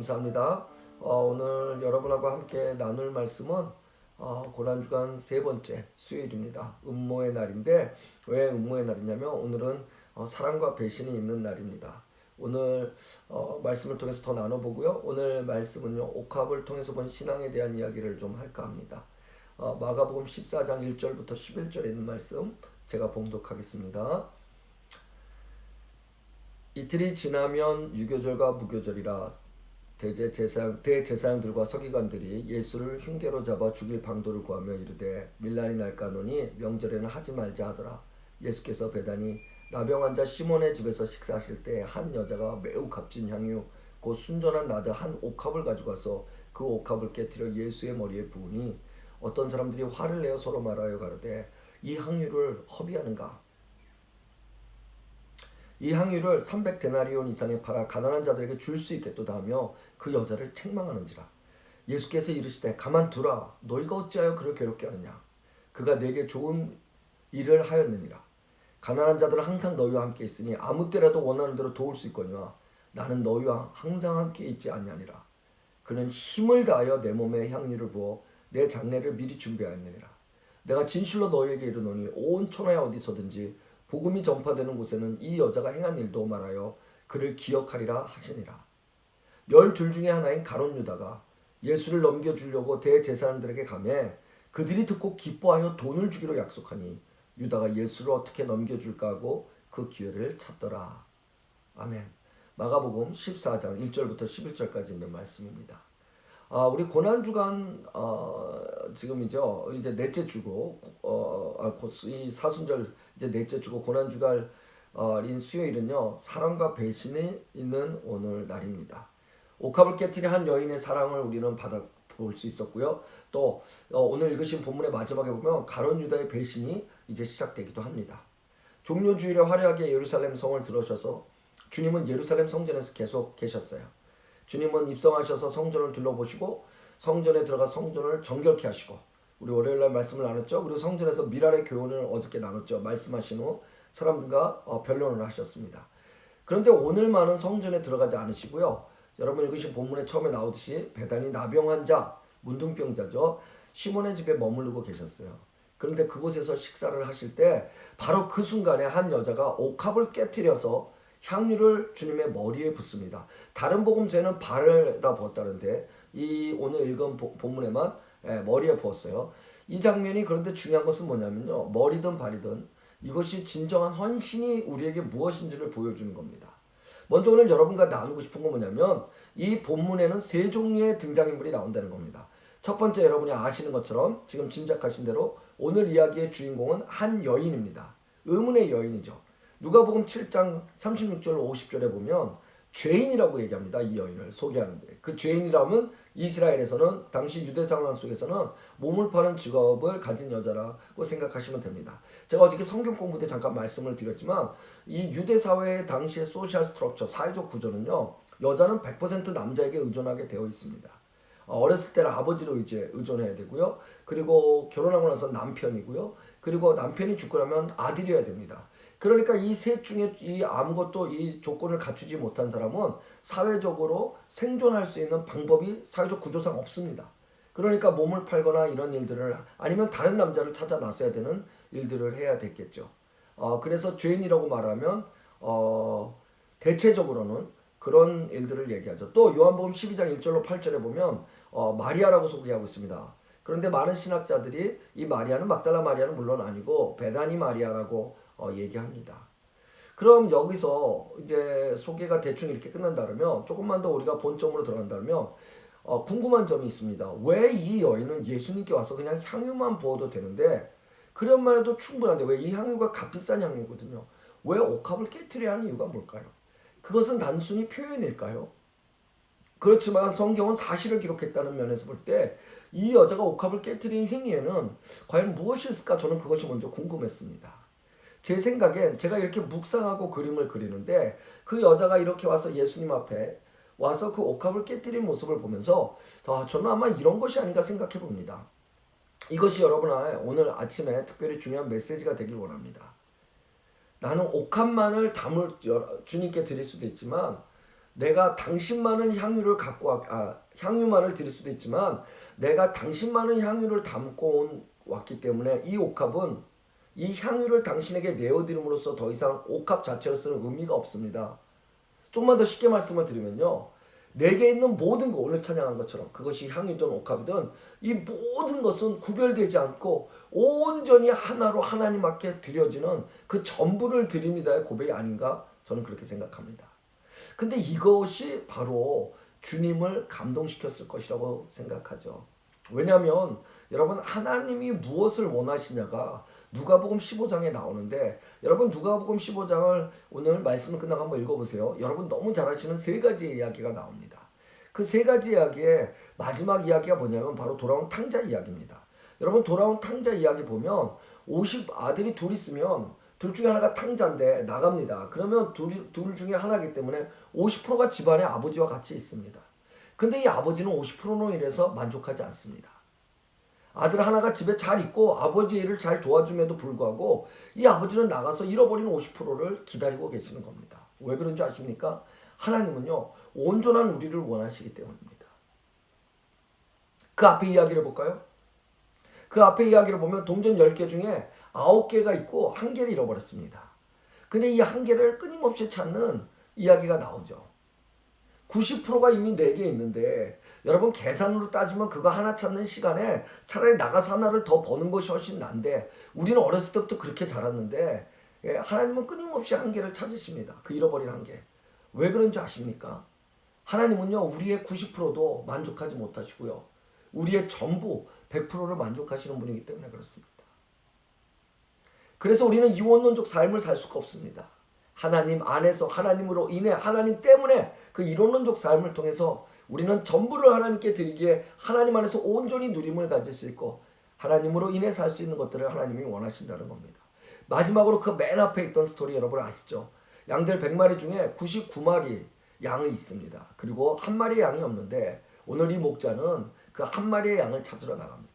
감사합니다. 오늘 여러분하고 함께 나눌 말씀은 고난주간 세 번째 수요일입니다. 음모의 날인데 왜 음모의 날이냐면 오늘은 사랑과 배신이 있는 날입니다. 오늘 말씀을 통해서 더 나눠보고요. 오늘 말씀은요, 옥합을 통해서 본 신앙에 대한 이야기를 좀 할까 합니다. 마가복음 14장 1절부터 11절에 있는 말씀 제가 봉독하겠습니다. 이틀이 지나면 유교절과 무교절이라 대제사장들과 서기관들이 예수를 흉계로 잡아 죽일 방도를 구하며 이르되 밀란이 날까노니 명절에는 하지 말자 하더라. 예수께서 베다니 나병 환자 시몬의 집에서 식사하실 때 한 여자가 매우 값진 향유 곧 순전한 나드 한 옥합을 가져가서 그 옥합을 깨뜨려 예수의 머리에 부으니 어떤 사람들이 화를 내어 서로 말하여 가로되 이 향유를 허비하는가? 이 향유를 300데나리온 이상에 팔아 가난한 자들에게 줄 수 있겠도다 하며 그 여자를 책망하는지라. 예수께서 이르시되 가만두라. 너희가 어찌하여 그를 괴롭게 하느냐? 그가 내게 좋은 일을 하였느니라. 가난한 자들은 항상 너희와 함께 있으니 아무 때라도 원하는 대로 도울 수 있거니와 나는 너희와 항상 함께 있지 아니하니라. 그는 힘을 다하여 내 몸에 향유를 부어 내 장례를 미리 준비하였느니라. 내가 진실로 너희에게 이르노니 온 천하에 어디서든지 복음이 전파되는 곳에는 이 여자가 행한 일도 말하여 그를 기억하리라 하시니라. 12 중에 하나인 가룟 유다가 예수를 넘겨주려고 대제사장들에게 가매 그들이 듣고 기뻐하여 돈을 주기로 약속하니 유다가 예수를 어떻게 넘겨줄까 하고 그 기회를 찾더라. 아멘. 마가복음 14장 1절부터 11절까지 있는 말씀입니다. 우리 고난주간 지금이죠. 이제 넷째 주고 이 사순절 이제 넷째 주고 고난주간인 수요일은요, 사랑과 배신이 있는 오늘 날입니다. 옥합을 깨뜨린 한 여인의 사랑을 우리는 받아볼 수 있었고요. 또 오늘 읽으신 본문의 마지막에 보면 가룟 유다의 배신이 이제 시작되기도 합니다. 종료주일에 화려하게 예루살렘 성을 들어셔서 주님은 예루살렘 성전에서 계속 계셨어요. 주님은 입성하셔서 성전을 둘러보시고 성전에 들어가 성전을 정결케 하시고, 우리 월요일날 말씀을 나눴죠. 그리고 성전에서 미랄의 교훈을 어저께 나눴죠. 말씀하신 후 사람들과 변론을 하셨습니다. 그런데 오늘만은 성전에 들어가지 않으시고요. 여러분 읽으신 본문에 처음에 나오듯이 베다니 나병 환자, 문둥병자죠, 시몬의 집에 머무르고 계셨어요. 그런데 그곳에서 식사를 하실 때 바로 그 순간에 한 여자가 옥합을 깨뜨려서 향유를 주님의 머리에 붓습니다. 다른 복음서에는 발에다 부었다는데 이 오늘 읽은 본문에만 머리에 부었어요. 이 장면이, 그런데 중요한 것은 뭐냐면요, 머리든 발이든 이것이 진정한 헌신이 우리에게 무엇인지를 보여주는 겁니다. 먼저 오늘 여러분과 나누고 싶은 건 뭐냐면 이 본문에는 세 종류의 등장인물이 나온다는 겁니다. 첫 번째, 여러분이 아시는 것처럼 지금 짐작하신 대로 오늘 이야기의 주인공은 한 여인입니다. 의문의 여인이죠. 누가복음 7장 36절 50절에 보면 죄인이라고 얘기합니다. 이 여인을 소개하는데, 그 죄인이라면 이스라엘에서는 당시 유대 상황 속에서는 몸을 파는 직업을 가진 여자라고 생각하시면 됩니다. 제가 어저께 성경 공부 때 잠깐 말씀을 드렸지만 이 유대 사회의 당시의 소셜 스트럭처, 사회적 구조는요, 여자는 100% 남자에게 의존하게 되어 있습니다. 어렸을 때는 아버지로 의존해야 되고요. 그리고 결혼하고 나서 남편이고요. 그리고 남편이 죽고 나면 아들이어야 됩니다. 그러니까 이 셋 중에 이 아무것도 이 조건을 갖추지 못한 사람은 사회적으로 생존할 수 있는 방법이 사회적 구조상 없습니다. 그러니까 몸을 팔거나 이런 일들을, 아니면 다른 남자를 찾아 나서야 되는 일들을 해야 됐겠죠. 그래서 죄인이라고 말하면 대체적으로는 그런 일들을 얘기하죠. 또 요한복음 12장 1절로 8절에 보면 마리아라고 소개하고 있습니다. 그런데 많은 신학자들이 이 마리아는 막달라 마리아는 물론 아니고 베다니 마리아라고 얘기합니다. 그럼 여기서 이제 소개가 대충 이렇게 끝난다면, 조금만 더 우리가 본점으로 들어간다면 궁금한 점이 있습니다. 왜 이 여인은 예수님께 와서 그냥 향유만 부어도 되는데, 그런만 해도 충분한데 왜 이 향유가 값비싼 향유거든요. 왜 옥합을 깨트려야 하는 이유가 뭘까요? 그것은 단순히 표현일까요? 그렇지만 성경은 사실을 기록했다는 면에서 볼 때 이 여자가 옥합을 깨트린 행위에는 과연 무엇이 있을까? 저는 그것이 먼저 궁금했습니다. 제 생각엔 제가 이렇게 묵상하고 그림을 그리는데 그 여자가 이렇게 와서 예수님 앞에 와서 그 옥합을 깨뜨린 모습을 보면서 저는 아마 이런 것이 아닌가 생각해 봅니다. 이것이 여러분의 오늘 아침에 특별히 중요한 메시지가 되길 원합니다. 나는 옥합만을 주님께 드릴 수도 있지만 내가 당신만은 향유를 향유만을 드릴 수도 있지만 내가 당신만은 향유를 담고 왔기 때문에 이 옥합은 이 향유를 당신에게 내어드림으로써 더 이상 옥합 자체를 쓰는 의미가 없습니다. 조금만 더 쉽게 말씀을 드리면요. 내게 있는 모든 거, 오늘 찬양한 것처럼 그것이 향이든 옥합이든 이 모든 것은 구별되지 않고 온전히 하나로 하나님 앞에 드려지는 그 전부를 드립니다의 고백이 아닌가 저는 그렇게 생각합니다. 근데 이것이 바로 주님을 감동시켰을 것이라고 생각하죠. 왜냐하면 여러분 하나님이 무엇을 원하시냐가 누가복음 15장에 나오는데 여러분 누가복음 15장을 오늘 말씀을 끝나고 한번 읽어보세요. 여러분 너무 잘 아시는 세 가지의 이야기가 나옵니다. 그 세 가지 이야기의 마지막 이야기가 뭐냐면 바로 돌아온 탕자 이야기입니다. 여러분 돌아온 탕자 이야기 보면 50 아들이 둘 있으면 둘 중에 하나가 탕자인데 나갑니다. 그러면 둘 중에 하나이기 때문에 50%가 집안의 아버지와 같이 있습니다. 근데 이 아버지는 50%로 인해서 만족하지 않습니다. 아들 하나가 집에 잘 있고 아버지 일을 잘 도와줌에도 불구하고 이 아버지는 나가서 잃어버린 50%를 기다리고 계시는 겁니다. 왜 그런지 아십니까? 하나님은요 온전한 우리를 원하시기 때문입니다. 그 앞에 이야기를 볼까요? 그 앞에 이야기를 보면 동전 10개 중에 9개가 있고 1개를 잃어버렸습니다. 근데 이 1개를 끊임없이 찾는 이야기가 나오죠. 90%가 이미 4개 있는데 여러분 계산으로 따지면 그거 하나 찾는 시간에 차라리 나가서 하나를 더 버는 것이 훨씬 난데 우리는 어렸을 때부터 그렇게 자랐는데 하나님은 끊임없이 1개를 찾으십니다. 그 잃어버린 1개. 왜 그런지 아십니까? 하나님은요 우리의 90%도 만족하지 못하시고요. 우리의 전부 100%를 만족하시는 분이기 때문에 그렇습니다. 그래서 우리는 이원론적 삶을 살 수가 없습니다. 하나님 안에서 하나님으로 인해 하나님 때문에 그 이론론적 삶을 통해서 우리는 전부를 하나님께 드리기에 하나님 안에서 온전히 누림을 가질 수 있고 하나님으로 인해 살 수 있는 것들을 하나님이 원하신다는 겁니다. 마지막으로 그 맨 앞에 있던 스토리 여러분 아시죠? 양들 100마리 중에 99마리 양이 있습니다. 그리고 한 마리의 양이 없는데 오늘 이 목자는 그 한 마리의 양을 찾으러 나갑니다.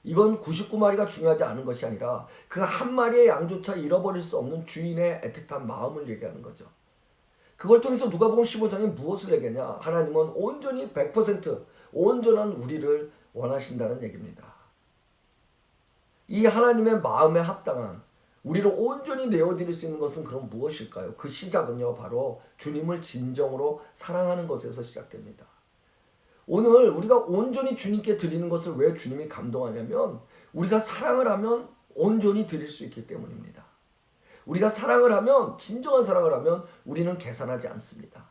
이건 99마리가 중요하지 않은 것이 아니라 그 한 마리의 양조차 잃어버릴 수 없는 주인의 애틋한 마음을 얘기하는 거죠. 그걸 통해서 누가복음 15장에 무엇을 얘기하냐? 하나님은 온전히 100% 온전한 우리를 원하신다는 얘기입니다. 이 하나님의 마음에 합당한 우리를 온전히 내어드릴 수 있는 것은 그럼 무엇일까요? 그 시작은요 바로 주님을 진정으로 사랑하는 것에서 시작됩니다. 오늘 우리가 온전히 주님께 드리는 것을 왜 주님이 감동하냐면 우리가 사랑을 하면 온전히 드릴 수 있기 때문입니다. 우리가 사랑을 하면 진정한 사랑을 하면 우리는 계산하지 않습니다.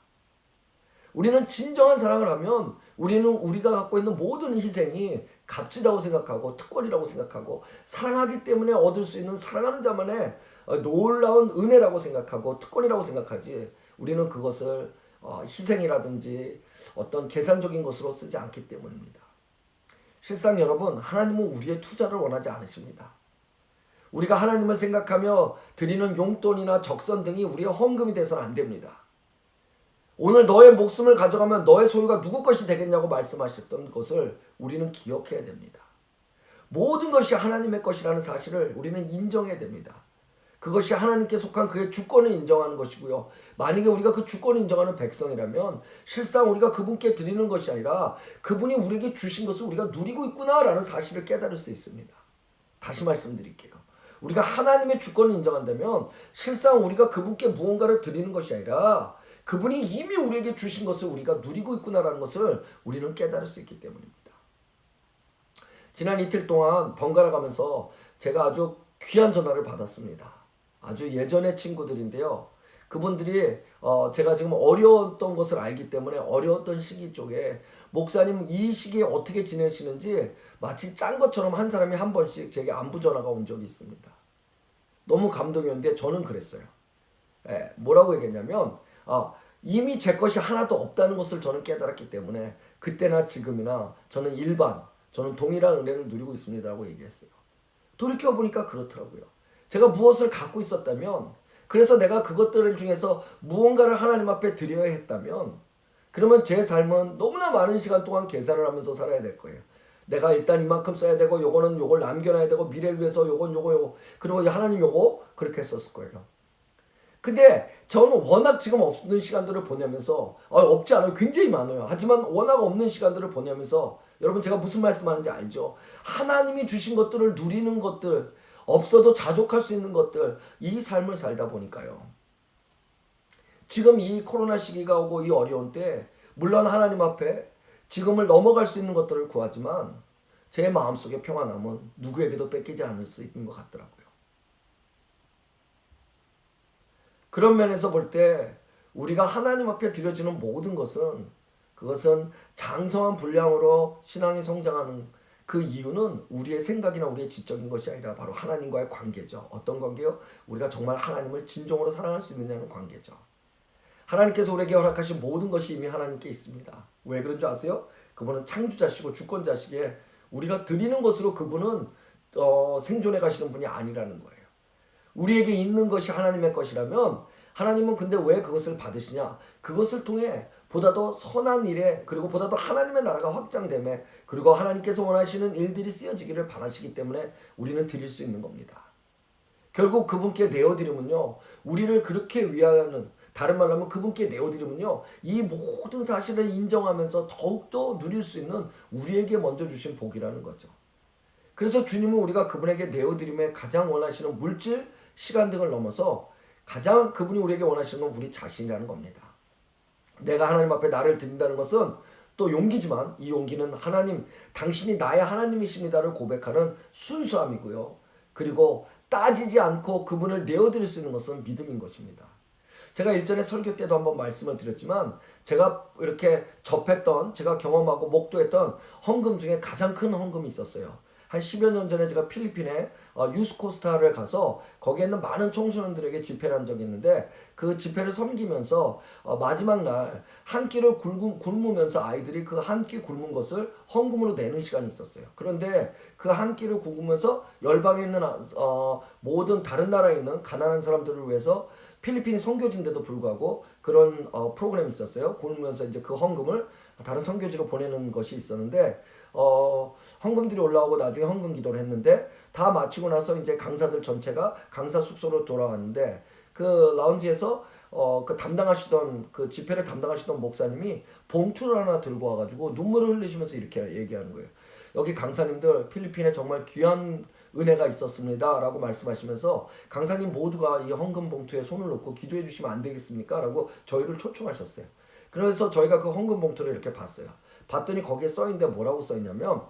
우리는 진정한 사랑을 하면 우리는 우리가 갖고 있는 모든 희생이 값지다고 생각하고 특권이라고 생각하고 사랑하기 때문에 얻을 수 있는 사랑하는 자만의 놀라운 은혜라고 생각하고 특권이라고 생각하지 우리는 그것을 희생이라든지 어떤 계산적인 것으로 쓰지 않기 때문입니다. 실상 여러분 하나님은 우리의 투자를 원하지 않으십니다. 우리가 하나님을 생각하며 드리는 용돈이나 적선 등이 우리의 헌금이 돼서는 안 됩니다. 오늘 너의 목숨을 가져가면 너의 소유가 누구 것이 되겠냐고 말씀하셨던 것을 우리는 기억해야 됩니다. 모든 것이 하나님의 것이라는 사실을 우리는 인정해야 됩니다. 그것이 하나님께 속한 그의 주권을 인정하는 것이고요. 만약에 우리가 그 주권을 인정하는 백성이라면 실상 우리가 그분께 드리는 것이 아니라 그분이 우리에게 주신 것을 우리가 누리고 있구나라는 사실을 깨달을 수 있습니다. 다시 말씀드릴게요. 우리가 하나님의 주권을 인정한다면 실상 우리가 그분께 무언가를 드리는 것이 아니라 그분이 이미 우리에게 주신 것을 우리가 누리고 있구나라는 것을 우리는 깨달을 수 있기 때문입니다. 지난 이틀 동안 번갈아 가면서 제가 아주 귀한 전화를 받았습니다. 아주 예전의 친구들인데요. 그분들이 제가 지금 어려웠던 것을 알기 때문에 어려웠던 시기 쪽에 목사님 이 시기에 어떻게 지내시는지 마치 짠 것처럼 한 사람이 한 번씩 제게 안부 전화가 온 적이 있습니다. 너무 감동이었는데 저는 그랬어요. 뭐라고 얘기했냐면 이미 제 것이 하나도 없다는 것을 저는 깨달았기 때문에 그때나 지금이나 저는 동일한 은혜를 누리고 있습니다라고 얘기했어요. 돌이켜보니까 그렇더라고요. 제가 무엇을 갖고 있었다면 그래서 내가 그것들 중에서 무언가를 하나님 앞에 드려야 했다면 그러면 제 삶은 너무나 많은 시간 동안 계산을 하면서 살아야 될 거예요. 내가 일단 이만큼 써야 되고 요걸 남겨놔야 되고 미래를 위해서 요거 그리고 하나님 요거 그렇게 했었을 거예요. 근데 저는 워낙 지금 없는 시간들을 보내면서 없지 않아요. 굉장히 많아요. 하지만 워낙 없는 시간들을 보내면서 여러분 제가 무슨 말씀하는지 알죠? 하나님이 주신 것들을 누리는 것들, 없어도 자족할 수 있는 것들, 이 삶을 살다 보니까요. 지금 이 코로나 시기가 오고 이 어려운 때 물론 하나님 앞에 지금을 넘어갈 수 있는 것들을 구하지만 제 마음속의 평안함은 누구에게도 뺏기지 않을 수 있는 것 같더라고요. 그런 면에서 볼 때 우리가 하나님 앞에 드려지는 모든 것은 그것은 장성한 분량으로 신앙이 성장하는 그 이유는 우리의 생각이나 우리의 지적인 것이 아니라 바로 하나님과의 관계죠. 어떤 관계요? 우리가 정말 하나님을 진정으로 사랑할 수 있느냐는 관계죠. 하나님께서 우리에게 허락하신 모든 것이 이미 하나님께 있습니다. 왜 그런 줄 아세요? 그분은 창조자시고 주권자시기에 우리가 드리는 것으로 그분은 생존해 가시는 분이 아니라는 거예요. 우리에게 있는 것이 하나님의 것이라면 하나님은 근데 왜 그것을 받으시냐? 그것을 통해 보다 더 선한 일에 그리고 보다 더 하나님의 나라가 확장됨에 그리고 하나님께서 원하시는 일들이 쓰여지기를 바라시기 때문에 우리는 드릴 수 있는 겁니다. 결국 그분께 내어드리면요. 우리를 그렇게 위하는 다른 말로 하면 그분께 내어드리면요. 이 모든 사실을 인정하면서 더욱더 누릴 수 있는 우리에게 먼저 주신 복이라는 거죠. 그래서 주님은 우리가 그분에게 내어드림에 가장 원하시는 물질, 시간 등을 넘어서 가장 그분이 우리에게 원하시는 건 우리 자신이라는 겁니다. 내가 하나님 앞에 나를 드린다는 것은 또 용기지만 이 용기는 하나님, 당신이 나의 하나님이십니다를 고백하는 순수함이고요. 그리고 따지지 않고 그분을 내어드릴 수 있는 것은 믿음인 것입니다. 제가 일전에 설교 때도 한번 말씀을 드렸지만 제가 이렇게 접했던 제가 경험하고 목도했던 헌금 중에 가장 큰 헌금이 있었어요. 한 10여 년 전에 제가 필리핀에 유스코스타를 가서 거기에 있는 많은 청소년들에게 집회를 한 적이 있는데 그 집회를 섬기면서 마지막 날 한 끼를 굶으면서 아이들이 그 한 끼 굶은 것을 헌금으로 내는 시간이 있었어요. 그런데 그 한 끼를 굶으면서 열방에 있는 모든 다른 나라에 있는 가난한 사람들을 위해서 필리핀이 선교지인데도 불구하고 그런 프로그램이 있었어요. 굶으면서 이제 그 헌금을 다른 선교지로 보내는 것이 있었는데 헌금들이 올라오고 나중에 헌금 기도를 했는데 다 마치고 나서 이제 강사들 전체가 강사 숙소로 돌아왔는데 그 라운지에서 그 담당하시던 그 집회를 담당하시던 목사님이 봉투를 하나 들고 와가지고 눈물을 흘리시면서 이렇게 얘기하는 거예요. 여기 강사님들 필리핀에 정말 귀한 은혜가 있었습니다 라고 말씀하시면서 강사님 모두가 이 헌금 봉투에 손을 놓고 기도해 주시면 안 되겠습니까? 라고 저희를 초청하셨어요. 그래서 저희가 그 헌금 봉투를 이렇게 봤어요. 봤더니 거기에 써있는데 뭐라고 써있냐면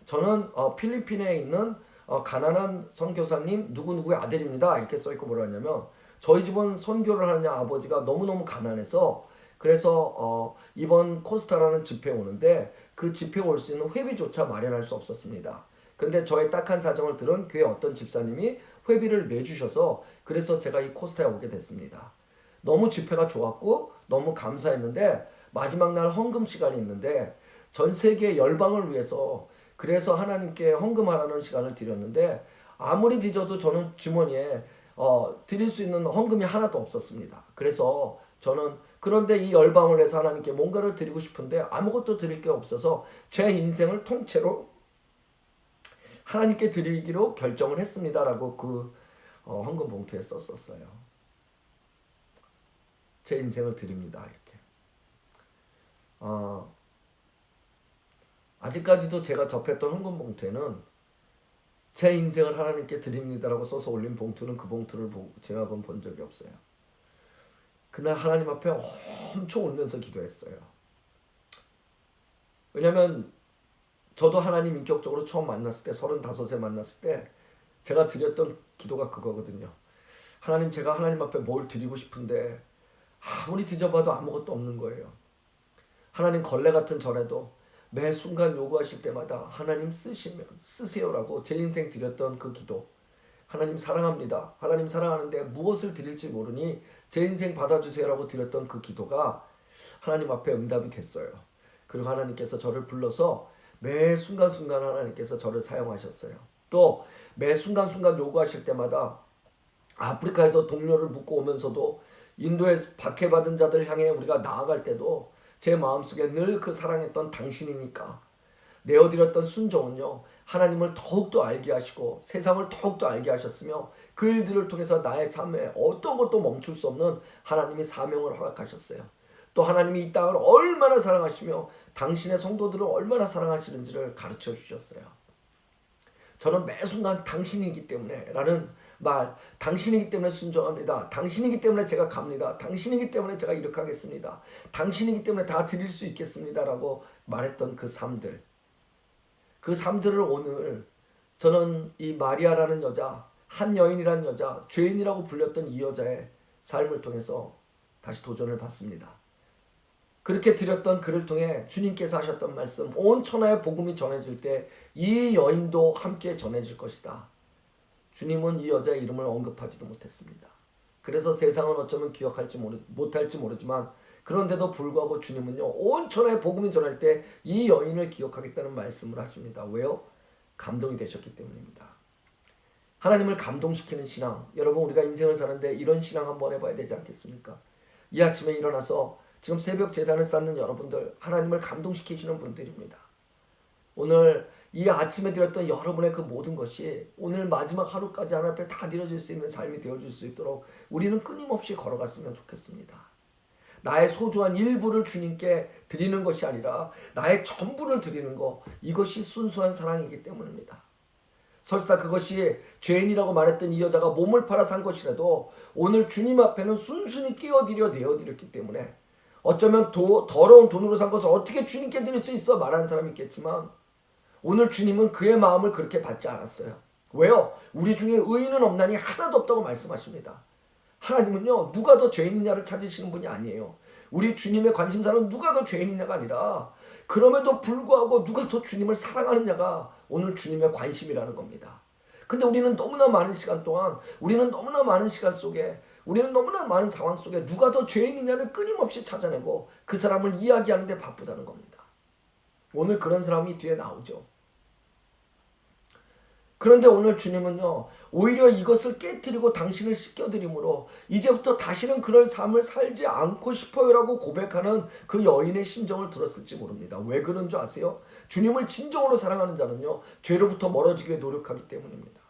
저는 필리핀에 있는 가난한 선교사님 누구누구의 아들입니다. 이렇게 써있고 뭐라 하냐면 저희 집은 선교를 하는 아버지가 너무너무 가난해서 그래서 이번 코스타라는 집회에 오는데 그 집회에 올 수 있는 회비조차 마련할 수 없었습니다. 그런데 저의 딱한 사정을 들은 교회 어떤 집사님이 회비를 내주셔서 그래서 제가 이 코스타에 오게 됐습니다. 너무 집회가 좋았고 너무 감사했는데 마지막 날 헌금 시간이 있는데 전 세계 열방을 위해서 그래서 하나님께 헌금하라는 시간을 드렸는데 아무리 뒤져도 저는 주머니에 드릴 수 있는 헌금이 하나도 없었습니다. 그래서 저는 그런데 이 열방을 위해서 하나님께 뭔가를 드리고 싶은데 아무것도 드릴 게 없어서 제 인생을 통째로 하나님께 드리기로 결정을 했습니다라고 그 헌금 봉투에 썼었어요. 제 인생을 드립니다 이렇게. 아직까지도 제가 접했던 헌금 봉투에는 제 인생을 하나님께 드립니다라고 써서 올린 봉투는 그 봉투를 제가 본 적이 없어요. 그날 하나님 앞에 엄청 울면서 기도했어요. 왜냐면 저도 하나님 인격적으로 처음 만났을 때 35세 만났을 때 제가 드렸던 기도가 그거거든요. 하나님 제가 하나님 앞에 뭘 드리고 싶은데 아무리 뒤져봐도 아무것도 없는 거예요. 하나님 걸레 같은 전에도 매 순간 요구하실 때마다 하나님 쓰세요라고 제 인생 드렸던 그 기도. 하나님 사랑합니다. 하나님 사랑하는데 무엇을 드릴지 모르니 제 인생 받아주세요라고 드렸던 그 기도가 하나님 앞에 응답이 됐어요. 그리고 하나님께서 저를 불러서 매 순간순간 하나님께서 저를 사용하셨어요. 또 매 순간순간 요구하실 때마다 아프리카에서 동료를 묶고 오면서도 인도에 박해받은 자들 향해 우리가 나아갈 때도 제 마음속에 늘 그 사랑했던 당신이니까 내어드렸던 순종은요 하나님을 더욱더 알게 하시고 세상을 더욱더 알게 하셨으며 그 일들을 통해서 나의 삶에 어떤 것도 멈출 수 없는 하나님이 사명을 허락하셨어요. 또 하나님이 이 땅을 얼마나 사랑하시며 당신의 성도들을 얼마나 사랑하시는지를 가르쳐 주셨어요. 저는 매 순간 당신이기 때문에 라는 말, 당신이기 때문에 순종합니다. 당신이기 때문에 제가 갑니다. 당신이기 때문에 제가 이렇게 하겠습니다. 당신이기 때문에 다 드릴 수 있겠습니다 라고 말했던 그 삶들, 그 삶들을 오늘 저는 이 마리아라는 여자, 한 여인이라는 여자, 죄인이라고 불렸던 이 여자의 삶을 통해서 다시 도전을 받습니다. 그렇게 드렸던 그를 통해 주님께서 하셨던 말씀, 온 천하에 복음이 전해질 때 이 여인도 함께 전해질 것이다. 주님은 이 여자의 이름을 언급하지도 못했습니다. 그래서 세상은 어쩌면 기억할지 못할지 모르지만 그런데도 불구하고 주님은요, 온 천하에 복음이 전할 때 이 여인을 기억하겠다는 말씀을 하십니다. 왜요? 감동이 되셨기 때문입니다. 하나님을 감동시키는 신앙, 여러분 우리가 인생을 사는데 이런 신앙 한번 해봐야 되지 않겠습니까? 이 아침에 일어나서 지금 새벽 제단을 쌓는 여러분들, 하나님을 감동시키시는 분들입니다. 오늘 이 아침에 드렸던 여러분의 그 모든 것이 오늘 마지막 하루까지 하나님 앞에 다 드려질 수 있는 삶이 되어줄 수 있도록 우리는 끊임없이 걸어갔으면 좋겠습니다. 나의 소중한 일부를 주님께 드리는 것이 아니라 나의 전부를 드리는 것, 이것이 순수한 사랑이기 때문입니다. 설사 그것이 죄인이라고 말했던 이 여자가 몸을 팔아 산 것이라도 오늘 주님 앞에는 순순히 끼어드려 내어드렸기 때문에 어쩌면 더러운 돈으로 산 것을 어떻게 주님께 드릴 수 있어 말하는 사람이 있겠지만 오늘 주님은 그의 마음을 그렇게 받지 않았어요. 왜요? 우리 중에 의인은 없나니 하나도 없다고 말씀하십니다. 하나님은요, 누가 더 죄인이냐를 찾으시는 분이 아니에요. 우리 주님의 관심사는 누가 더 죄인이냐가 아니라 그럼에도 불구하고 누가 더 주님을 사랑하느냐가 오늘 주님의 관심이라는 겁니다. 근데 우리는 너무나 많은 시간 동안, 우리는 너무나 많은 시간 속에, 우리는 너무나 많은 상황 속에 누가 더 죄인이냐를 끊임없이 찾아내고 그 사람을 이야기하는 데 바쁘다는 겁니다. 오늘 그런 사람이 뒤에 나오죠. 그런데 오늘 주님은요, 오히려 이것을 깨뜨리고 당신을 씻겨드림으로 이제부터 다시는 그런 삶을 살지 않고 싶어요라고 고백하는 그 여인의 심정을 들었을지 모릅니다. 왜 그런 줄 아세요? 주님을 진정으로 사랑하는 자는요, 죄로부터 멀어지게 노력하기 때문입니다.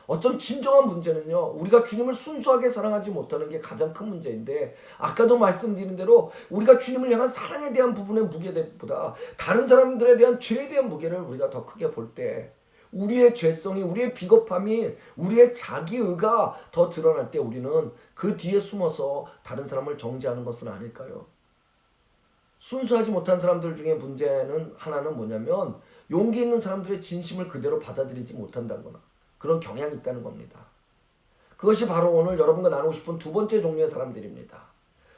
어쩜 진정한 문제는요, 우리가 주님을 순수하게 사랑하지 못하는 게 가장 큰 문제인데, 아까도 말씀드린 대로 우리가 주님을 향한 사랑에 대한 부분의 무게보다 다른 사람들에 대한 죄에 대한 무게를 우리가 더 크게 볼 때, 우리의 죄성이, 우리의 비겁함이, 우리의 자기의가 더 드러날 때 우리는 그 뒤에 숨어서 다른 사람을 정죄하는 것은 아닐까요? 순수하지 못한 사람들 중에 문제는 하나는 뭐냐면 용기 있는 사람들의 진심을 그대로 받아들이지 못한다는 거나 그런 경향이 있다는 겁니다. 그것이 바로 오늘 여러분과 나누고 싶은 두 번째 종류의 사람들입니다.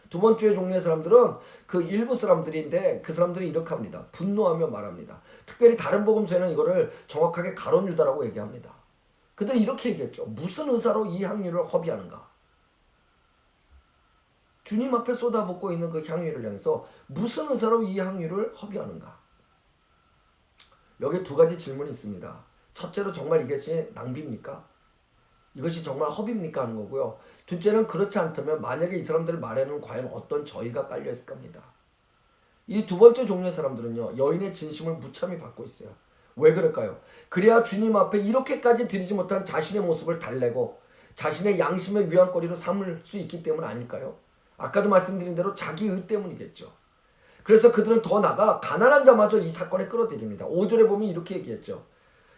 두 번째 종류의 사람들은 그 일부 사람들인데 그 사람들이 이렇게 합니다. 분노하며 말합니다. 특별히 다른 복음서에는 이거를 정확하게 가론 유다라고 얘기합니다. 그들이 이렇게 얘기했죠. 무슨 의사로 이 향유를 허비하는가? 주님 앞에 쏟아붓고 있는 그 향유를 향해서 무슨 의사로 이 향유를 허비하는가? 여기 두 가지 질문이 있습니다. 첫째로 정말 이것이 낭비입니까? 이것이 정말 허비입니까? 하는 거고요. 둘째는 그렇지 않다면 만약에 이 사람들 말에는 과연 어떤 저희가 깔려있을 겁니다. 이 두 번째 종류의 사람들은요, 여인의 진심을 무참히 받고 있어요. 왜 그럴까요? 그래야 주님 앞에 이렇게까지 드리지 못한 자신의 모습을 달래고 자신의 양심의 위안거리로 삼을 수 있기 때문 아닐까요? 아까도 말씀드린 대로 자기 의 때문이겠죠. 그래서 그들은 더 나아가 가난한 자마저 이 사건에 끌어들입니다. 5절에 보면 이렇게 얘기했죠.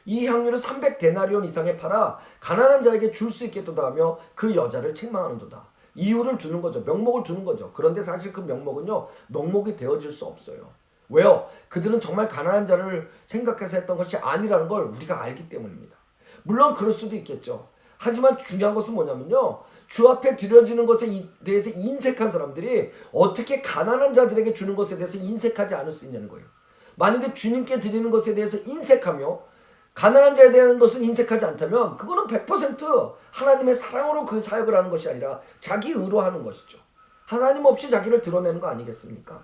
이 향유를 300데나리온 이상에 팔아 가난한 자에게 줄 수 있겠도다 하며 그 여자를 책망하는도다. 이유를 두는 거죠. 명목을 두는 거죠. 그런데 사실 그 명목은요, 명목이 되어질 수 없어요. 왜요? 그들은 정말 가난한 자를 생각해서 했던 것이 아니라는 걸 우리가 알기 때문입니다. 물론 그럴 수도 있겠죠. 하지만 중요한 것은 뭐냐면요, 주 앞에 드려지는 것에 대해서 인색한 사람들이 어떻게 가난한 자들에게 주는 것에 대해서 인색하지 않을 수 있냐는 거예요. 만약에 주님께 드리는 것에 대해서 인색하며 가난한 자에 대한 것은 인색하지 않다면 그거는 100% 하나님의 사랑으로 그 사역을 하는 것이 아니라 자기 의로 하는 것이죠. 하나님 없이 자기를 드러내는 거 아니겠습니까?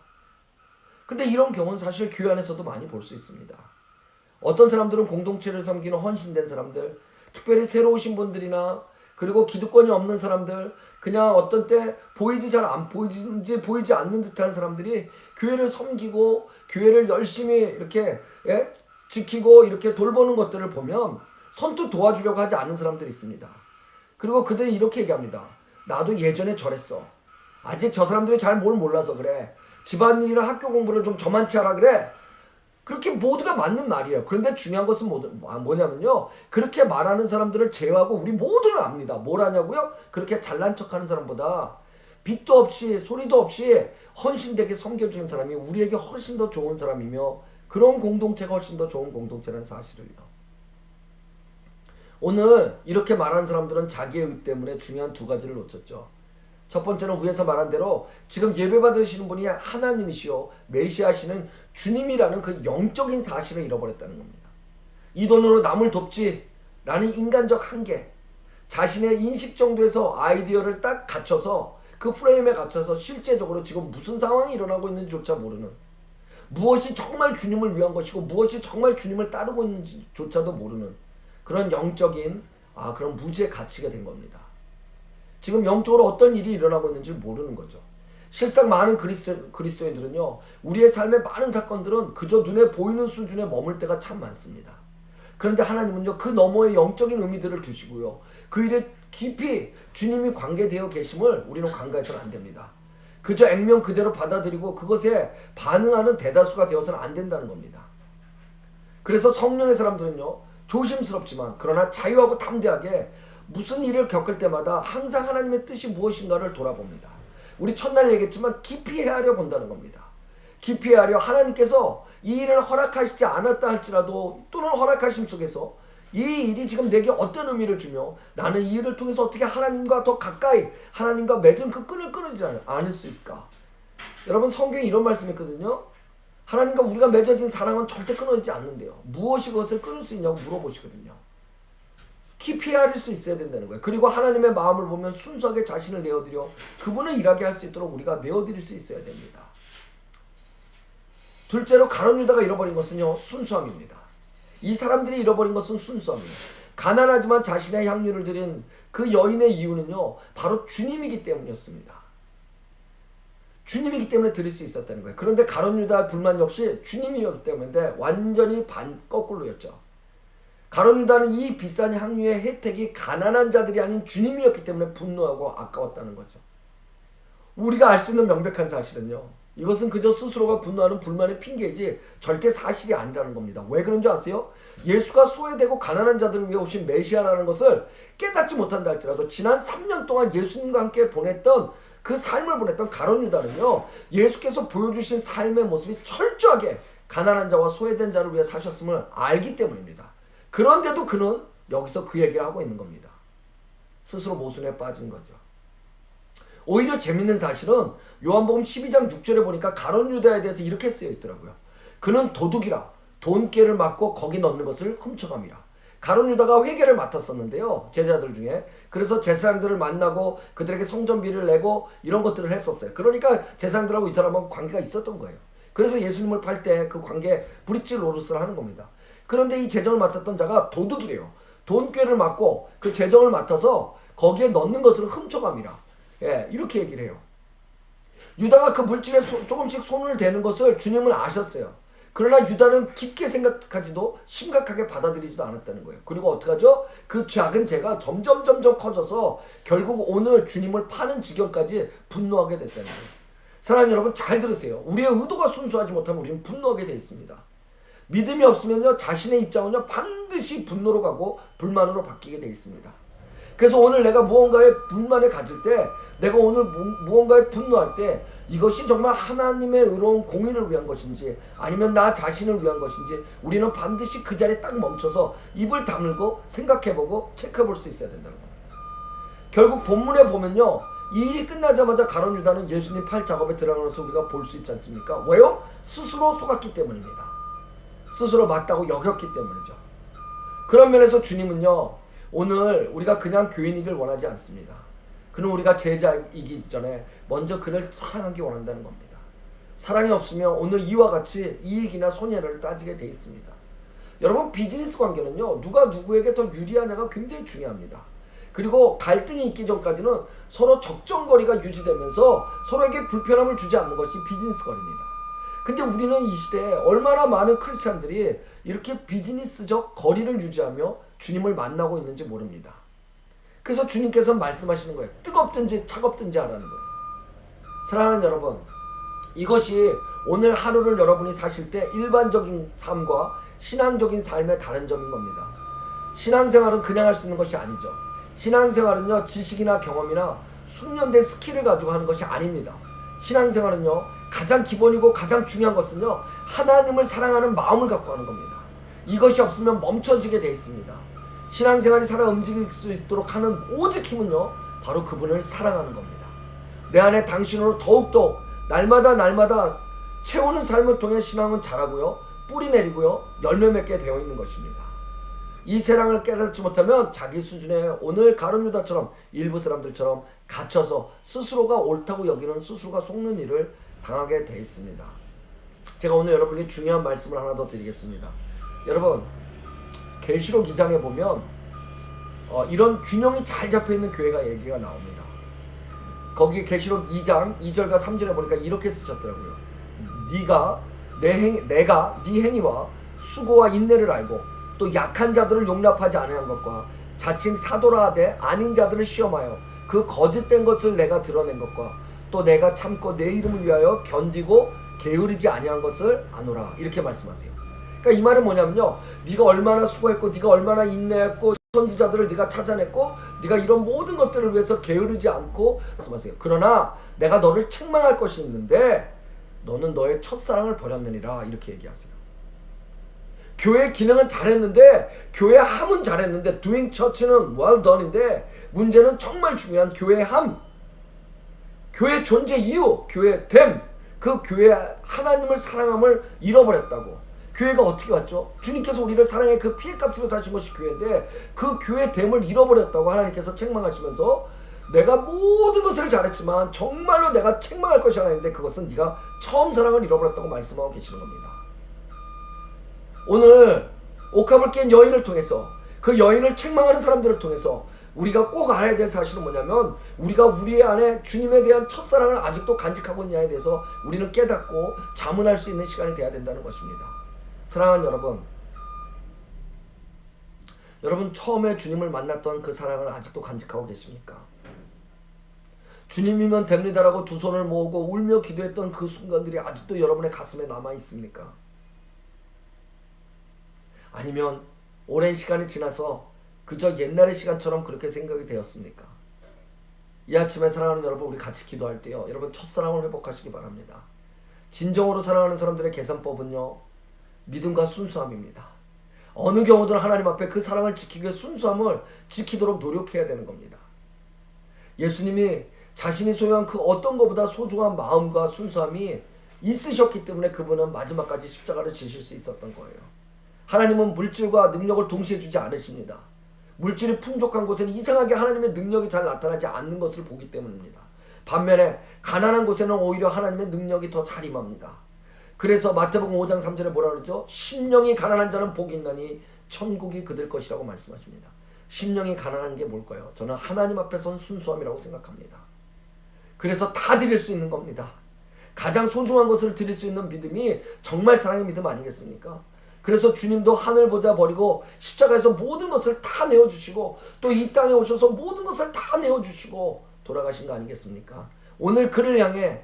근데 이런 경우는 사실 교회 안에서도 많이 볼 수 있습니다. 어떤 사람들은 공동체를 섬기는 헌신된 사람들, 특별히 새로 오신 분들이나 그리고 기득권이 없는 사람들, 그냥 어떤 때 보이지 않는 듯한 사람들이 교회를 섬기고 교회를 열심히 이렇게 지키고 이렇게 돌보는 것들을 보면 선뜻 도와주려고 하지 않는 사람들이 있습니다. 그리고 그들이 이렇게 얘기합니다. 나도 예전에 저랬어. 아직 저 사람들이 잘 뭘 몰라서 그래. 집안일이나 학교 공부를 좀 저만치 하라 그래. 그렇게 모두가 맞는 말이에요. 그런데 중요한 것은 뭐냐면요. 그렇게 말하는 사람들을 제외하고 우리 모두는 압니다. 뭘 하냐고요? 그렇게 잘난 척하는 사람보다 빚도 없이 소리도 없이 헌신되게 섬겨주는 사람이 우리에게 훨씬 더 좋은 사람이며 그런 공동체가 훨씬 더 좋은 공동체라는 사실을요. 오늘 이렇게 말하는 사람들은 자기의 의 때문에 중요한 두 가지를 놓쳤죠. 첫 번째는 위에서 말한 대로 지금 예배 받으시는 분이 하나님이시요 메시아시는 주님이라는 그 영적인 사실을 잃어버렸다는 겁니다. 이 돈으로 남을 돕지라는 인간적 한계, 자신의 인식 정도에서 아이디어를 딱 갖춰서 그 프레임에 갇혀서 실제적으로 지금 무슨 상황이 일어나고 있는지조차 모르는, 무엇이 정말 주님을 위한 것이고 무엇이 정말 주님을 따르고 있는지조차도 모르는 그런 영적인 그런 무지에 갇히게 된 겁니다. 지금 영적으로 어떤 일이 일어나고 있는지 모르는 거죠. 실상 많은 그리스도인들은요, 우리의 삶의 많은 사건들은 그저 눈에 보이는 수준에 머물 때가 참 많습니다. 그런데 하나님은요, 그 너머의 영적인 의미들을 주시고요, 그 일에 깊이 주님이 관계되어 계심을 우리는 간과해서는 안 됩니다. 그저 액면 그대로 받아들이고 그것에 반응하는 대다수가 되어서는 안 된다는 겁니다. 그래서 성령의 사람들은요, 조심스럽지만 그러나 자유하고 담대하게 무슨 일을 겪을 때마다 항상 하나님의 뜻이 무엇인가를 돌아봅니다. 우리 첫날 얘기했지만 깊이 헤아려 본다는 겁니다. 깊이 헤아려 하나님께서 이 일을 허락하시지 않았다 할지라도 또는 허락하심 속에서 이 일이 지금 내게 어떤 의미를 주며 나는 이 일을 통해서 어떻게 하나님과 더 가까이 하나님과 맺은 그 끈을 끊어지지 않을 수 있을까? 여러분, 성경에 이런 말씀이 있거든요. 하나님과 우리가 맺어진 사랑은 절대 끊어지지 않는데요. 무엇이 그것을 끊을 수 있냐고 물어보시거든요. 깊이 헤아릴 수 있어야 된다는 거예요. 그리고 하나님의 마음을 보면 순수하게 자신을 내어드려 그분을 일하게 할 수 있도록 우리가 내어드릴 수 있어야 됩니다. 둘째로 가룟 유다가 잃어버린 것은요, 순수함입니다. 이 사람들이 잃어버린 것은 순수함이에요. 가난하지만 자신의 향유를 드린 그 여인의 이유는요, 바로 주님이기 때문이었습니다. 주님이기 때문에 드릴 수 있었다는 거예요. 그런데 가룟 유다의 불만 역시 주님이었기 때문에 완전히 거꾸로였죠. 가룟 유다는 이 비싼 향유의 혜택이 가난한 자들이 아닌 주님이었기 때문에 분노하고 아까웠다는 거죠. 우리가 알 수 있는 명백한 사실은요, 이것은 그저 스스로가 분노하는 불만의 핑계이지 절대 사실이 아니라는 겁니다. 왜 그런 줄 아세요? 예수가 소외되고 가난한 자들을 위해 오신 메시아라는 것을 깨닫지 못한다 할지라도 지난 3년 동안 예수님과 함께 보냈던 그 삶을 보냈던 가룟 유다는요, 예수께서 보여주신 삶의 모습이 철저하게 가난한 자와 소외된 자를 위해 사셨음을 알기 때문입니다. 그런데도 그는 여기서 그 얘기를 하고 있는 겁니다. 스스로 모순에 빠진 거죠. 오히려 재밌는 사실은 요한복음 12장 6절에 보니까 가룟 유다에 대해서 이렇게 쓰여 있더라고요. 그는 도둑이라 돈깨를 맞고 거기 넣는 것을 훔쳐갑니다. 가룟 유다가 회계를 맡았었는데요, 제자들 중에. 그래서 제사장들을 만나고 그들에게 성전비를 내고 이런 것들을 했었어요. 그러니까 제사장들하고 이 사람하고 관계가 있었던 거예요. 그래서 예수님을 팔 때 그 관계 브릿지 노릇을 하는 겁니다. 그런데 이 재정을 맡았던 자가 도둑이래요. 돈꾀를 맡고 그 재정을 맡아서 거기에 넣는 것을 훔쳐갑니다. 예, 이렇게 얘기를 해요. 유다가 그 물질에 조금씩 손을 대는 것을 주님은 아셨어요. 그러나 유다는 깊게 생각하지도 심각하게 받아들이지도 않았다는 거예요. 그리고 어떡하죠? 그 작은 죄가 점점 커져서 결국 오늘 주님을 파는 지경까지 분노하게 됐다는 거예요. 사랑하는 여러분, 잘 들으세요. 우리의 의도가 순수하지 못하면 우리는 분노하게 되어 있습니다. 믿음이 없으면요, 자신의 입장은요, 반드시 분노로 가고 불만으로 바뀌게 되어 있습니다. 그래서 오늘 내가 무언가에 불만을 가질 때, 내가 오늘 무언가에 분노할 때 이것이 정말 하나님의 의로운 공의를 위한 것인지 아니면 나 자신을 위한 것인지 우리는 반드시 그 자리에 딱 멈춰서 입을 다물고 생각해보고 체크해볼 수 있어야 된다는 겁니다. 결국 본문에 보면요, 이 일이 끝나자마자 가룟 유다는 예수님 팔 작업에 들어가는 것을 우리가 볼 수 있지 않습니까? 왜요? 스스로 속았기 때문입니다. 스스로 맞다고 여겼기 때문이죠. 그런 면에서 주님은요, 오늘 우리가 그냥 교인이길 원하지 않습니다. 그는 우리가 제자이기 전에 먼저 그를 사랑하기 원한다는 겁니다. 사랑이 없으면 오늘 이와 같이 이익이나 손해를 따지게 돼 있습니다. 여러분, 비즈니스 관계는요, 누가 누구에게 더 유리하냐가 굉장히 중요합니다. 그리고 갈등이 있기 전까지는 서로 적정거리가 유지되면서 서로에게 불편함을 주지 않는 것이 비즈니스 거리입니다. 근데 우리는 이 시대에 얼마나 많은 크리스찬들이 이렇게 비즈니스적 거리를 유지하며 주님을 만나고 있는지 모릅니다. 그래서 주님께서 말씀하시는 거예요. 뜨겁든지 차갑든지 하라는 거예요. 사랑하는 여러분, 이것이 오늘 하루를 여러분이 사실 때 일반적인 삶과 신앙적인 삶의 다른 점인 겁니다. 신앙생활은 그냥 할 수 있는 것이 아니죠. 신앙생활은요, 지식이나 경험이나 숙련된 스킬을 가지고 하는 것이 아닙니다. 신앙생활은요, 가장 기본이고 가장 중요한 것은요, 하나님을 사랑하는 마음을 갖고 하는 겁니다. 이것이 없으면 멈춰지게 되어 있습니다. 신앙생활이 살아 움직일 수 있도록 하는 오직 힘은요, 바로 그분을 사랑하는 겁니다. 내 안에 당신으로 더욱더 날마다 채우는 삶을 통해 신앙은 자라고요, 뿌리 내리고요, 열매 맺게 되어 있는 것입니다. 이 사랑을 깨닫지 못하면 자기 수준의 오늘 가룟 유다처럼 일부 사람들처럼 갇혀서 스스로가 옳다고 여기는 스스로가 속는 일을 당하게 되어 있습니다. 제가 오늘 여러분에게 중요한 말씀을 하나 더 드리겠습니다. 여러분, 계시록 2장에 보면 이런 균형이 잘 잡혀있는 교회가 얘기가 나옵니다. 거기 계시록 2장 2절과 3절에 보니까 이렇게 쓰셨더라고요. 내가 네 행위와 수고와 인내를 알고 또 약한 자들을 용납하지 아니한 것과 자칭 사도라 하되 아닌 자들을 시험하여 그 거짓된 것을 내가 드러낸 것과 또 내가 참고 내 이름을 위하여 견디고 게으르지 아니한 것을 아노라, 이렇게 말씀하세요. 그러니까 이 말은 뭐냐면요, 네가 얼마나 수고했고 네가 얼마나 인내했고 선지자들을 네가 찾아냈고 네가 이런 모든 것들을 위해서 게으르지 않고 말씀하세요. 그러나 내가 너를 책망할 것이 있는데 너는 너의 첫사랑을 버렸느니라, 이렇게 얘기하세요. 교회 기능은 잘했는데, 교회 함은 잘했는데, doing church는 well done인데, 문제는 정말 중요한 교회 함, 교회 존재 이유, 교회 됨, 그 교회 하나님을 사랑함을 잃어버렸다고. 교회가 어떻게 왔죠? 주님께서 우리를 사랑해 그 피해값으로 사신 것이 교회인데 그 교회 됨을 잃어버렸다고 하나님께서 책망하시면서 내가 모든 것을 잘했지만 정말로 내가 책망할 것이 하나 있는데 그것은 네가 처음 사랑을 잃어버렸다고 말씀하고 계시는 겁니다. 오늘 옥합을 깬 여인을 통해서, 그 여인을 책망하는 사람들을 통해서 우리가 꼭 알아야 될 사실은 뭐냐면, 우리가 우리 안에 주님에 대한 첫사랑을 아직도 간직하고 있냐에 대해서 우리는 깨닫고 자문할 수 있는 시간이 돼야 된다는 것입니다. 사랑하는 여러분 처음에 주님을 만났던 그 사랑을 아직도 간직하고 계십니까? 주님이면 됩니다라고 두 손을 모으고 울며 기도했던 그 순간들이 아직도 여러분의 가슴에 남아 있습니까? 아니면 오랜 시간이 지나서 그저 옛날의 시간처럼 그렇게 생각이 되었습니까? 이 아침에 사랑하는 여러분, 우리 같이 기도할 때요, 여러분 첫사랑을 회복하시기 바랍니다. 진정으로 사랑하는 사람들의 계산법은요, 믿음과 순수함입니다. 어느 경우든 하나님 앞에 그 사랑을 지키기 위해 순수함을 지키도록 노력해야 되는 겁니다. 예수님이 자신이 소유한 그 어떤 것보다 소중한 마음과 순수함이 있으셨기 때문에 그분은 마지막까지 십자가를 지실 수 있었던 거예요. 하나님은 물질과 능력을 동시에 주지 않으십니다. 물질이 풍족한 곳에는 이상하게 하나님의 능력이 잘 나타나지 않는 것을 보기 때문입니다. 반면에 가난한 곳에는 오히려 하나님의 능력이 더 잘 임합니다. 그래서 마태복음 5장 3절에 뭐라 그러죠? 심령이 가난한 자는 복이 있나니 천국이 그들 것이라고 말씀하십니다. 심령이 가난한 게 뭘까요? 저는 하나님 앞에 선 순수함이라고 생각합니다. 그래서 다 드릴 수 있는 겁니다. 가장 소중한 것을 드릴 수 있는 믿음이 정말 사랑의 믿음 아니겠습니까? 그래서 주님도 하늘 보자 버리고 십자가에서 모든 것을 다 내어주시고 또 이 땅에 오셔서 모든 것을 다 내어주시고 돌아가신 거 아니겠습니까? 오늘 그를 향해,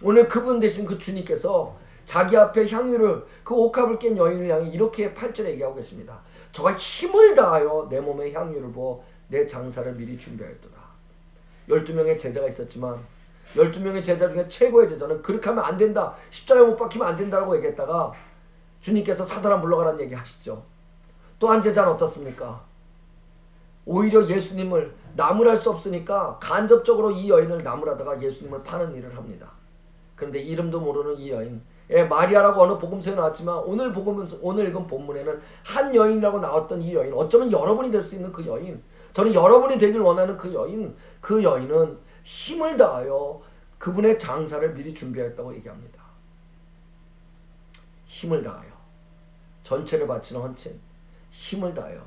오늘 그분 대신 그 주님께서 자기 앞에 향유를, 그 옥합을 깬 여인을 향해 이렇게 8절에 얘기하고 계십니다. 저가 힘을 다하여 내 몸에 향유를 부어 내 장사를 미리 준비하였도다. 12명의 제자가 있었지만 12명의 제자 중에 최고의 제자는 그렇게 하면 안 된다, 십자가에 못 박히면 안 된다라고 얘기했다가 주님께서 사단아 물러가라는 얘기 하시죠. 또 한 제자는 어떻습니까? 오히려 예수님을 나무랄 수 없으니까 간접적으로 이 여인을 나무라다가 예수님을 파는 일을 합니다. 그런데 이름도 모르는 이 여인, 마리아라고 어느 복음서에 나왔지만 오늘 읽은 본문에는 한 여인이라고 나왔던 이 여인, 어쩌면 여러분이 될 수 있는 그 여인, 저는 여러분이 되길 원하는 그 여인은 힘을 다하여 그분의 장사를 미리 준비했다고 얘기합니다. 힘을 다하여, 전체를 바치는 헌신, 힘을 다하여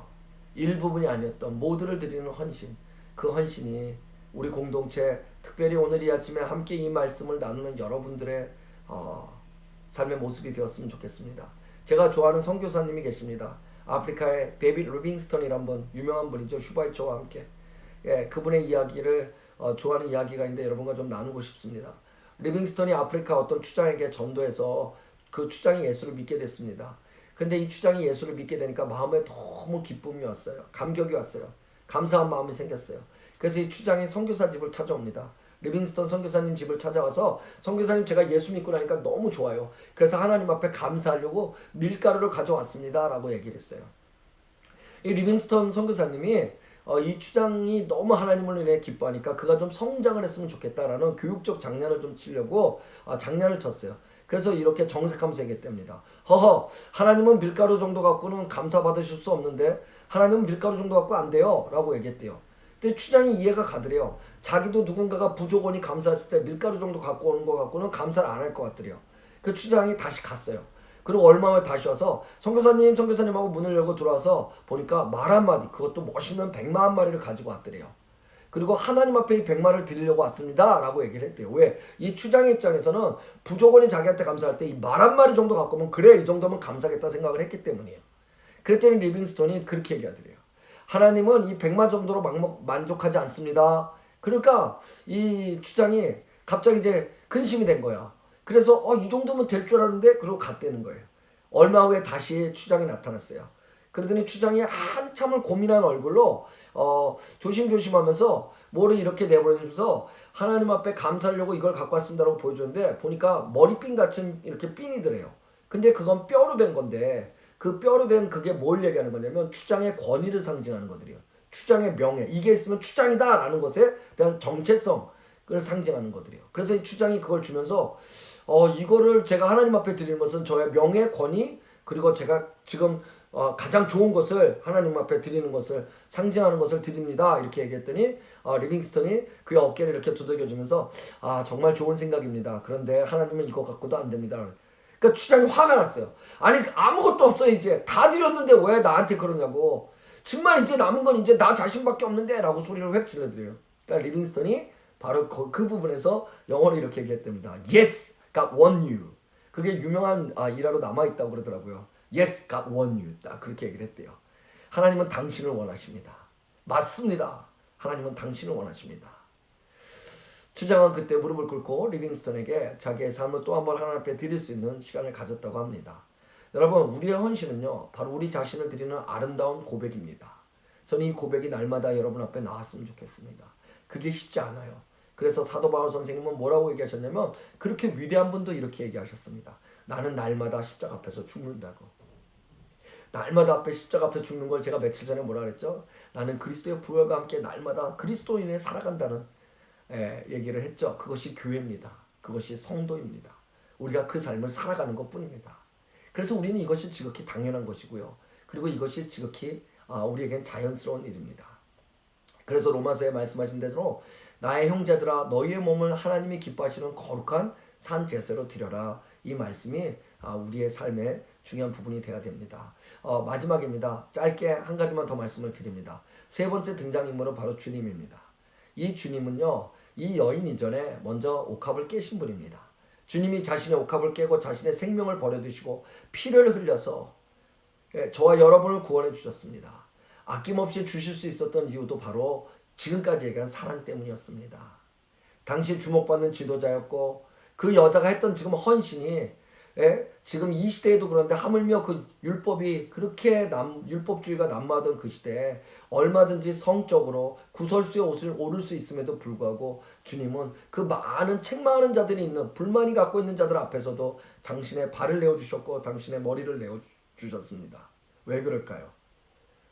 일부분이 아니었던 모두를 드리는 헌신, 그 헌신이 우리 공동체, 특별히 오늘 이 아침에 함께 이 말씀을 나누는 여러분들의 삶의 모습이 되었으면 좋겠습니다. 제가 좋아하는 선교사님이 계십니다. 아프리카의 데이빗 리빙스턴이란 분, 유명한 분이죠. 슈바이처와 함께 그분의 이야기를 좋아하는 이야기가 있는데 여러분과 좀 나누고 싶습니다. 리빙스턴이 아프리카 어떤 추장에게 전도해서 그 추장이 예수를 믿게 됐습니다. 근데 이 추장이 예수를 믿게 되니까 마음에 너무 기쁨이 왔어요. 감격이 왔어요. 감사한 마음이 생겼어요. 그래서 이 추장이 선교사 집을 찾아옵니다. 리빙스턴 선교사님 집을 찾아와서 선교사님 제가 예수 믿고 나니까 너무 좋아요. 그래서 하나님 앞에 감사하려고 밀가루를 가져왔습니다. 라고 얘기를 했어요. 이 리빙스턴 선교사님이 이 추장이 너무 하나님을 인해 기뻐하니까 그가 좀 성장을 했으면 좋겠다라는 교육적 장난을 좀 치려고 장난을 쳤어요. 그래서 이렇게 정색하면서 얘기했답니다. 허허, 하나님은 밀가루 정도 갖고는 감사 받으실 수 없는데 하나님은 밀가루 정도 갖고 안 돼요 라고 얘기했대요. 근데 추장이 이해가 가더래요. 자기도 누군가가 부족원이 감사했을 때 밀가루 정도 갖고 오는 거 갖고는 감사를 안 할 것 같더래요. 그 추장이 다시 갔어요. 그리고 얼마 후에 다시 와서 선교사님하고 문을 열고 들어와서 보니까 말 한마디, 그것도 멋있는 100만 마리를 가지고 왔더래요. 그리고 하나님 앞에 이 100마리를 드리려고 왔습니다 라고 얘기를 했대요. 왜? 이 추장의 입장에서는 부족원이 자기한테 감사할 때 이 말 한마리 정도 갖고 오면 그래 이 정도면 감사하겠다 생각을 했기 때문이에요. 그랬더니 리빙스턴이 그렇게 얘기하더래요. 하나님은 이 100만 정도로 만족하지 않습니다. 그러니까 이 추장이 갑자기 이제 근심이 된 거야. 그래서 이 정도면 될 줄 알았는데 그러고 갔다는 거예요. 얼마 후에 다시 추장이 나타났어요. 그러더니 추장이 한참을 고민한 얼굴로 조심조심하면서 뭐를 이렇게 내버려주면서 하나님 앞에 감사하려고 이걸 갖고 왔습니다라고 보여줬는데 보니까 머리핀 같은 이렇게 핀이더래요. 근데 그건 뼈로 된 건데 그 뼈로 된 그게 뭘 얘기하는 거냐면 추장의 권위를 상징하는 거들이에요. 추장의 명예, 이게 있으면 추장이다라는 것에 대한 정체성을 상징하는 거들이에요. 그래서 이 추장이 그걸 주면서 이거를 제가 하나님 앞에 드리는 것은 저의 명예, 권위, 그리고 제가 지금 가장 좋은 것을 하나님 앞에 드리는 것을 상징하는 것을 드립니다. 이렇게 얘기했더니 리빙스턴이 그의 어깨를 이렇게 두들겨주면서 정말 좋은 생각입니다. 그런데 하나님은 이거 갖고도 안 됩니다. 그러니까 추장이 화가 났어요. 아니 아무것도 없어 이제 다 드렸는데 왜 나한테 그러냐고. 정말 이제 남은 건 이제 나 자신밖에 없는데 라고 소리를 획 질러드려요. 그러니까 리빙스턴이 바로 그 부분에서 영어로 이렇게 얘기했답니다. Yes, God want you. 그게 유명한 일화로 남아있다고 그러더라고요. Yes, God want you. 딱 그렇게 얘기를 했대요. 하나님은 당신을 원하십니다. 맞습니다. 하나님은 당신을 원하십니다. 추장은 그때 무릎을 꿇고 리빙스턴에게 자기의 삶을 또 한 번 하나님 앞에 드릴 수 있는 시간을 가졌다고 합니다. 여러분, 우리의 헌신은요, 바로 우리 자신을 드리는 아름다운 고백입니다. 저는 이 고백이 날마다 여러분 앞에 나왔으면 좋겠습니다. 그게 쉽지 않아요. 그래서 사도 바울 선생님은 뭐라고 얘기하셨냐면 그렇게 위대한 분도 이렇게 얘기하셨습니다. 나는 날마다 십자가 앞에서 죽는다고. 날마다 앞에 십자가 앞에 죽는 걸 제가 며칠 전에 뭐라 그랬죠? 나는 그리스도의 부활과 함께 날마다 그리스도인에 살아간다는 얘기를 했죠. 그것이 교회입니다. 그것이 성도입니다. 우리가 그 삶을 살아가는 것뿐입니다. 그래서 우리는 이것이 지극히 당연한 것이고요. 그리고 이것이 지극히 우리에겐 자연스러운 일입니다. 그래서 로마서에 말씀하신 대로 나의 형제들아 너희의 몸을 하나님이 기뻐하시는 거룩한 산 제사로 드려라. 이 말씀이 우리의 삶의 중요한 부분이 되어야 됩니다. 마지막입니다. 짧게 한 가지만 더 말씀을 드립니다. 세 번째 등장인물은 바로 주님입니다. 이 주님은요, 이 여인 이전에 먼저 옥합을 깨신 분입니다. 주님이 자신의 옥합을 깨고 자신의 생명을 버려두시고 피를 흘려서 저와 여러분을 구원해 주셨습니다. 아낌없이 주실 수 있었던 이유도 바로 지금까지 얘기한 사랑 때문이었습니다. 당시 주목받는 지도자였고 그 여자가 했던 지금 헌신이 지금 이 시대에도 그런데 하물며 그 율법이 그렇게 율법주의가 난무하던 그 시대에 얼마든지 성적으로 구설수에 오를 수 있음에도 불구하고 주님은 그 많은 책망하는 자들이 있는 불만이 갖고 있는 자들 앞에서도 당신의 발을 내어주셨고 당신의 머리를 내어주셨습니다. 왜 그럴까요?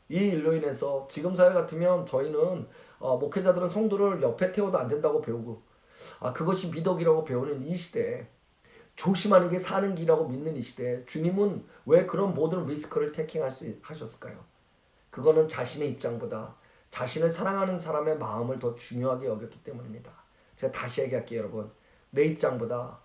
이 일로 인해서 지금 사회 같으면 저희는 목회자들은 성도를 옆에 태워도 안 된다고 배우고 그것이 미덕이라고 배우는 이 시대에 조심하는 게 사는 길이라고 믿는 이 시대에 주님은 왜 그런 모든 리스크를 하셨을까요? 그거는 자신의 입장보다 자신을 사랑하는 사람의 마음을 더 중요하게 여겼기 때문입니다. 제가 다시 얘기할게요, 여러분. 내 입장보다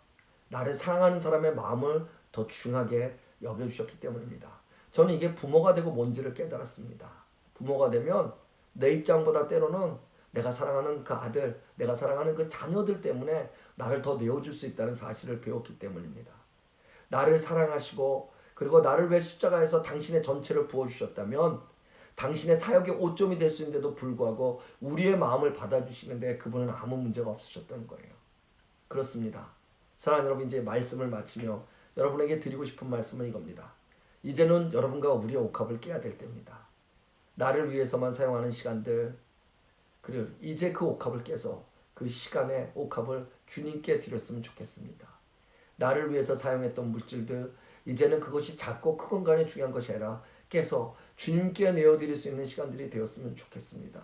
나를 사랑하는 사람의 마음을 더 중요하게 여겨주셨기 때문입니다. 저는 이게 부모가 되고 뭔지를 깨달았습니다. 부모가 되면 내 입장보다 때로는 내가 사랑하는 그 아들, 내가 사랑하는 그 자녀들 때문에 나를 더 내어줄 수 있다는 사실을 배웠기 때문입니다. 나를 사랑하시고 그리고 나를 위해 십자가에서 당신의 전체를 부어주셨다면 당신의 사역의 오점이 될 수 있는데도 불구하고 우리의 마음을 받아주시는데 그분은 아무 문제가 없으셨다는 거예요. 그렇습니다. 사랑하는 여러분, 이제 말씀을 마치며 여러분에게 드리고 싶은 말씀은 이겁니다. 이제는 여러분과 우리의 옥합을 깨야 될 때입니다. 나를 위해서만 사용하는 시간들, 그리고 이제 그 옥합을 깨서 그 시간의 옥합을 주님께 드렸으면 좋겠습니다. 나를 위해서 사용했던 물질들, 이제는 그것이 작고 크건 간에 중요한 것이 아니라 깨서 주님께 내어드릴 수 있는 시간들이 되었으면 좋겠습니다.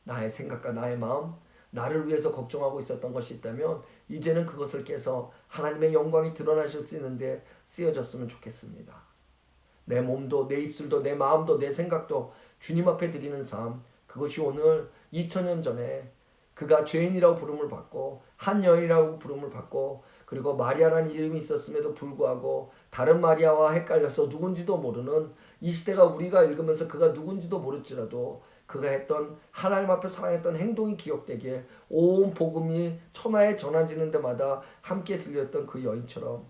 나의 생각과 나의 마음, 나를 위해서 걱정하고 있었던 것이 있다면 이제는 그것을 깨서 하나님의 영광이 드러나실 수 있는데 쓰여졌으면 좋겠습니다. 내 몸도 내 입술도 내 마음도 내 생각도 주님 앞에 드리는 삶, 그것이 오늘 2000년 전에 그가 죄인이라고 부름을 받고 한 여인이라고 부름을 받고 그리고 마리아라는 이름이 있었음에도 불구하고 다른 마리아와 헷갈려서 누군지도 모르는 이 시대가 우리가 읽으면서 그가 누군지도 모를지라도 그가 했던 하나님 앞에 사랑했던 행동이 기억되기에 온 복음이 천하에 전해지는 데마다 함께 들렸던 그 여인처럼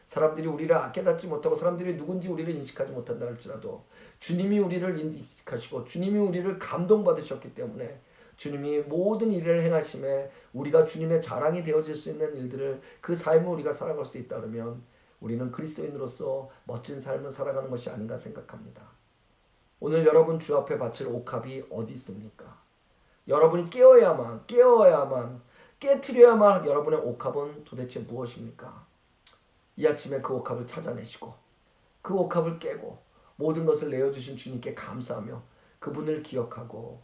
사람들이 우리를 깨닫지 못하고 사람들이 누군지 우리를 인식하지 못한다 할지라도 주님이 우리를 인식하시고 주님이 우리를 감동받으셨기 때문에 주님이 모든 일을 행하심에 우리가 주님의 자랑이 되어질 수 있는 일들을 그 삶을 우리가 살아갈 수 있다 그러면 우리는 그리스도인으로서 멋진 삶을 살아가는 것이 아닌가 생각합니다. 오늘 여러분 주 앞에 바칠 옥합이 어디 있습니까? 여러분이 깨어야만 깨트려야만 여러분의 옥합은 도대체 무엇입니까? 이 아침에 그 옥합을 찾아내시고 그 옥합을 깨고 모든 것을 내어주신 주님께 감사하며 그분을 기억하고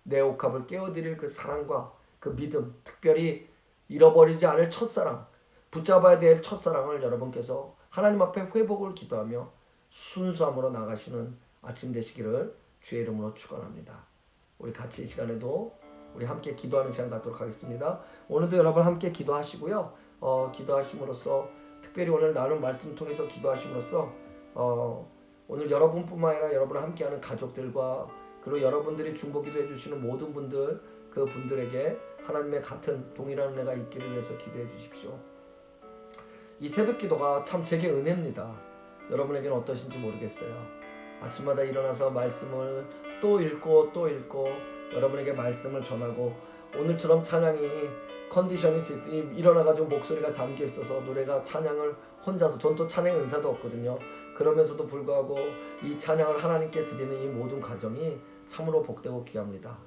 내 옥합을 깨어드릴 그 사랑과 그 믿음, 특별히 잃어버리지 않을 첫사랑, 붙잡아야 될 첫사랑을 여러분께서 하나님 앞에 회복을 기도하며 순수함으로 나가시는 아침 되시기를 주의 이름으로 축원합니다. 우리 같이 이 시간에도 우리 함께 기도하는 시간 갖도록 하겠습니다. 오늘도 여러분 함께 기도하시고요. 기도하심으로써 특별히 오늘 나눈 말씀 통해서 기도하심으로써 오늘 여러분뿐만 아니라 여러분을 함께하는 가족들과 그리고 여러분들이 중보기도 해주시는 모든 분들 그 분들에게 하나님의 같은 동일한 은혜가 있기를 위해서 기도해 주십시오. 이 새벽 기도가 참 제게 은혜입니다. 여러분에게는 어떠신지 모르겠어요. 아침마다 일어나서 말씀을 또 읽고 여러분에게 말씀을 전하고 오늘처럼 찬양이 컨디션이 일어나가지고 목소리가 잠겨 있어서 노래가 찬양을 혼자서 전 또 찬양 은사도 없거든요. 그러면서도 불구하고 이 찬양을 하나님께 드리는 이 모든 과정이 참으로 복되고 귀합니다.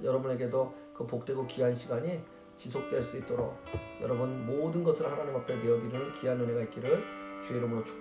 여러분에게도 그 복되고 귀한 시간이 지속될 수 있도록 여러분 모든 것을 하나님 앞에 내어드리는 귀한 은혜가 있기를 주의 이름으로 축복합니다.